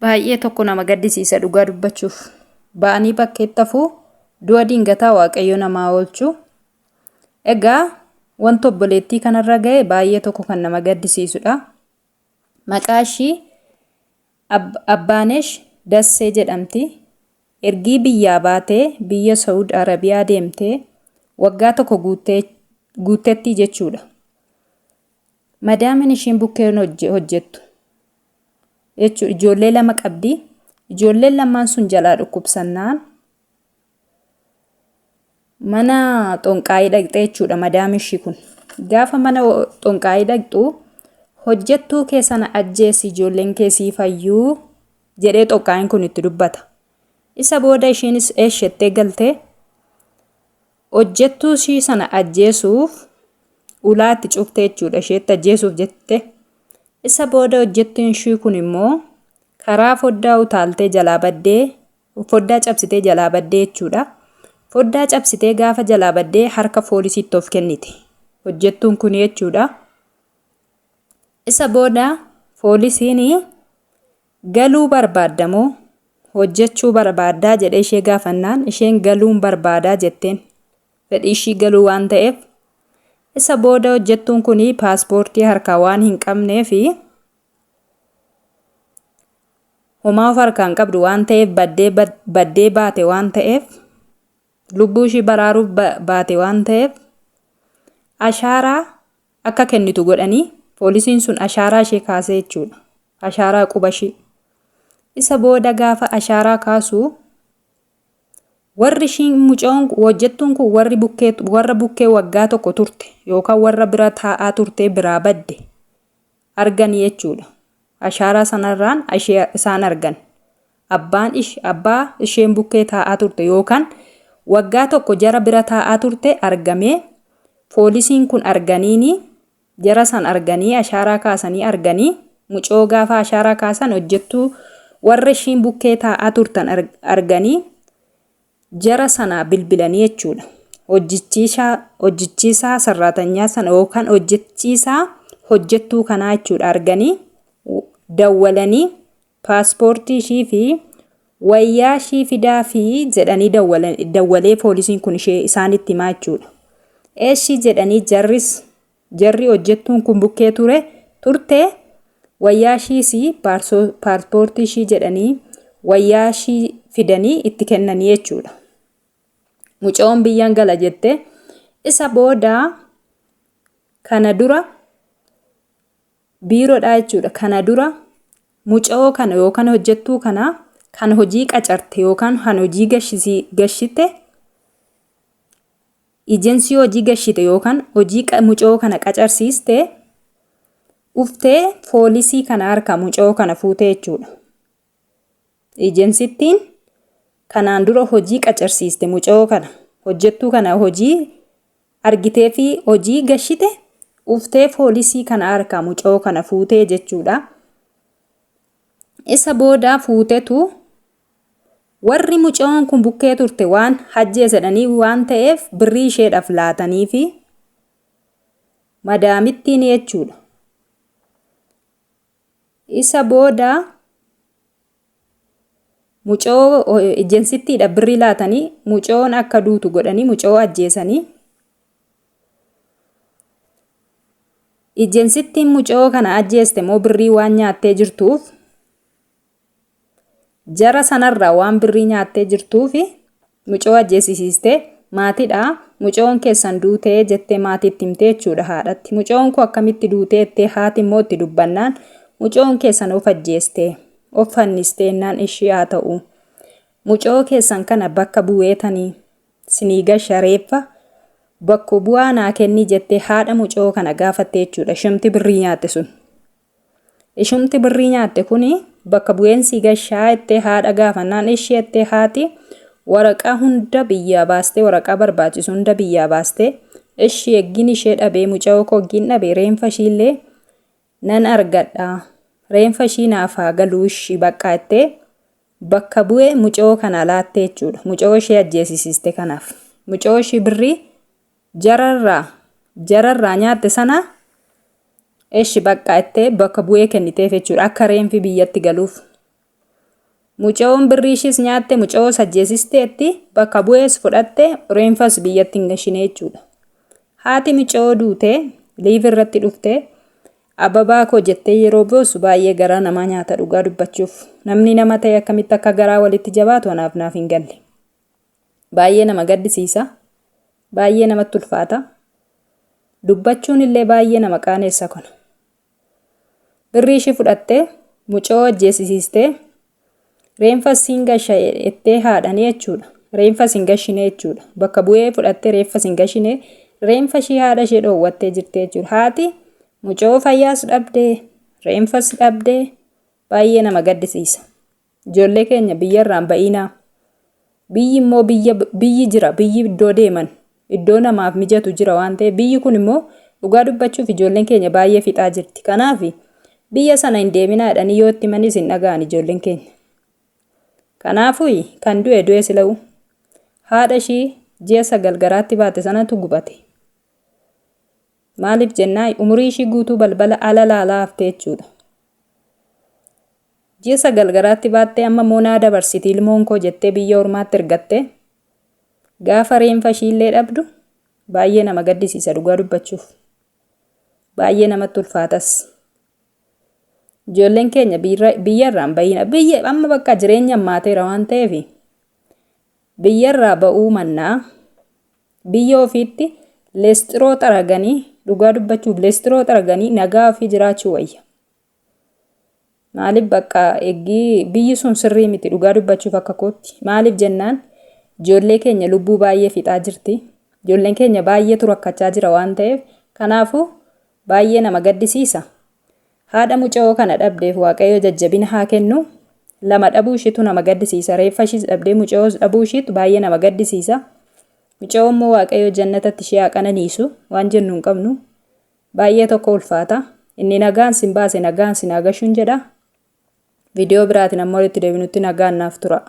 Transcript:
Baay'ee tokko nama gaddisiisa dhugaa dubbachuuf. Baahanii bakkeetti hafuu du'a dingataa Waaqayyo namaa olchuu. Egaa wanti obboleettii kanarra ga'e baay'ee tokko kan nama gaddisiisudha. Maqaa ishii Abbaanesh Dassee jedhamti. Ergii biyyaa baatee biyya Saawud Arabiyaa deemtee waggaa tokko guutteetti jechuudha. Madaamiin ishiin bukkeen hojjettu. Ijoollee lama qabdi. Ijoolleen lamaan sun jalaa dhukkubsannaan mana xonqaayii dhaqxee jechuudha madaamiin ishii kun. Gaafa mana xonqaayii dhaqxu hojjettuu kee sana ajjeesi ijoolleen keessii fayyuu jedhee xonqaayiin kun itti dubbata. Isa booda ishiinis eeshettee galtee hojjettuu ishii sana ajjeesuuf ulaatti cuftee jechuudha isheetti ajjeesuuf jette. Isa booda hojjettuun ishii kun immoo karaa foddaa utaaltee jalaa baddee foddaa cabsitee jalaa baddee jechuudha. Foddaa cabsitee gaafa jalaa baddee harka poolisiitti of kennite. Hojjettuun kun jechuudha. Isa booda poolisiin galuu barbaaddamoo hojjechuu barbaaddaa jedhee ishee gaafannaan isheen galuun barbaadaa jetteen. Fedhii ishii galuu waan ta'eef. Isa booda hojjettuun kun paaspoortii harkaa waan hin qabneef homaa of harkaan qabdu waan ta'eef baddee baate waan ta'eef lubbuu ishii baraaruuf baate waan ta'eef ashaaraa akka kennitu godhanii poolisiin sun ashaaraa ishee kaasee jechuudha. Ashaaraa quba ishii. Isa booda gaafa ashaaraa kaasuu warri ishiin mucoon hojjettuun kun warra bukkee waggaa tokko turte yookaan warra bira taa'aa turte biraa badde argan jechuudha. Ashaaraa sanarraan isaan argan. Abbaa isheen bukkee taa'aa turte yookaan waggaa tokko jara bira taa'aa turte argamee poolisiin kun arganiini jara san arganii ashaaraa kaasanii arganii mucoo gaafa ashaaraa kaasan hojjettuu warra ishiin bukkee taa'aa turtan arganii jara sana bilbilanii jechuudha. Hojjechiisaa sarraatanyaa sana yookaan hojjechiisaa hojjettuu kanaa jechuudha arganii dawwalanii paaspoortii ishii fi wayyaa ishii fidaa fi jedhanii dawwalee poolisiin kun isaanitti himaa jechuudha. Eeshii jedhanii jarri hojjettuun kun bukkee turte wayyaa ishii paaspoortii ishii jedhanii wayyaa ishii fidanii itti kennanii jechuudha. Mucoon biyyaan gala jette. Isa booda kana dura biiroodhaa jechuudha. Kana dura mucoo kana yookaan hojjettuu kana kan hojii qacarte yookaan kan hojii gashite ejensii hojii gashite yookaan hojii mucoo kana qacarsiiste uftee poolisii kana harka mucoo kana fuutee jechuudha. Ejensittiin kanaan dura hojii qacarsiiste mucoo kana hojjettuu kana hojii argitee fi hojii gashite uftee poolisii kana harka mucoo kana fuutee jechuudha. Isa booda fuutetu warri mucoon kun bukkee turte waan ajjeesedhanii waan ta'eef birrii isheedhaaf laatanii fi madaamittiin jechuudha. Isa booda mucoo ejensittiidha birrii laatanii mucoon akka duutu godhanii mucoo ajjeesanii. Ejensittiin mucoo kana ajjeeste moo birrii waan nyaattee jirtuuf jara sanarraa waan birrii nyaattee jirtuuf mucoo ajjeesisiiste maatiidha. Mucoon keessan duutee jettee maatiitti himtee jechuudha haadhatti. Mucoon kun akkamitti duutee jettee haati immoo itti dubbannaan mucoon keessan of ajjeestee of fannisteenaan ishii haa ta'u. Mucoo keessan kana bakka bu'eetanii sinii gasha reeffa bakka bu'aa naa kenni jettee haadha mucoo kana gaafattee jechuudha. Ishumti birrii nyaatte sun. Ishumti birrii nyaatte kuni bakka bu'eensi gashaa jettee haadha gaafannaan ishii jettee haati waraqaa hunda biyyaa baastee waraqaa barbaachisu hunda biyyaa baastee ishii eggin ishee dhabee mucoo koo eggin dhabee reenfa ishiillee nan argadha. Reenfa ishii naaf haa galuu ishii bakka jettee bakka bu'ee mucoo kana laattee jechuudha. Mucoo ishee ajjeesisiiste kanaaf. Mucoo ishii birrii jararraa nyaatte sana Eshi bakka ittee bakka bu'ee kenniteef jechuudha akka reenfi biyyatti galuuf. Mucayoon birrii ishiis nyaatte mucayoo Ajeesisteetti bakka bu'ees fudhatte reenfas biyyatti hin gashine jechuudha. Haati mucayoo duutee liiv irratti dhuftee ababaa koo jettee yeroo boosu baay'ee garaa namaa nyaata dhugaa dubbachuuf. Namni nama ta'e akkamitti akka garaa walitti jabaatu naaf hin galle. Baay'ee nama gaddisiisa. Baay'ee namatti ulfaata. Dubbachuun illee baay'ee nama qaaneessa kana. Birrii ishii fudhattee mucayoo Ajeesistee reenfas hin gasha ettee haadhanii jechuudha. Reenfas hin gashine jechuudha. Bakka bu'ee fudhattee reenfas hin gashine reenfa ishii haadha ishee dhoowwattee jirti jechuudha. Haati mucayoo fayyaas dhabdee reenfas dhabdee baay'ee nama gaddisiisa. Ijoollee keenya biyyarraan ba'inaa. Biyyi immoo biyyi jira. Biyyi iddoo deeman iddoo namaaf mijatu jira waan ta'eef biyyi kun immoo dhugaa dubbachuuf ijoolleen keenya baay'ee fixaa jirti. Kanaaf biyya sana hin deeminaa jedhanii yoo itti manis hin dhaga'an ijoolleen keenya. Kanaafuu kan du'e sila'u haadha ishii ji'a 9 garaatti baate sanatu gubate. Maaliif jennaa umurii ishii guutuu balbala ala laalaa haftee jechuudha. Ji'a 9 garaatti baattee amma moonaa dabarsiti ilmoon koo jettee biyya ormaatti ergatte. Gaafa reenfa ishii illee dhabdu baay'ee nama gaddisiisa dhugaa dubbachuuf. Baay'ee namatti ulfaatas. Ijoolleen keenya biyyarraan ba'ina. Biyya amma bakka jireenya ammaateera waan ta'eef biyyarraa ba'uu mannaa biyya ofiitti leestiroo xaraganii dhugaa dubbachuuf leestiroo xaraganii nagaa ofii jiraachuu wayya. Maaliif bakka eeggii biyyi sun sirrii miti dhugaa dubbachuuf akka kootti. Maaliif jennaan ijoollee keenya lubbuu baay'ee fixaa jirti. Ijoolleen keenya baay'eetu rakkachaa jira waan ta'eef kanaafuu baay'ee nama gaddisiisa. Haadha mucayoo kana dhabdeef Waaqayyo jajjabina haa kennu. Lama dhabuu ishiitu nama gaddisiisa. Reeffa ishiis dhabdee mucayoo dhabuu ishiitu baay'ee nama gaddisiisa. Mucayoo immoo Waaqayyo jannatatti ishee haa qananiisu waan jennu hin qabnu. Baay'ee tokko ulfaata. Inni nagaan sin baase nagaan sin haa gashuun jedha. Viidiyoo biraatiin ammoo walitti deebinutti nagaan naaf tura.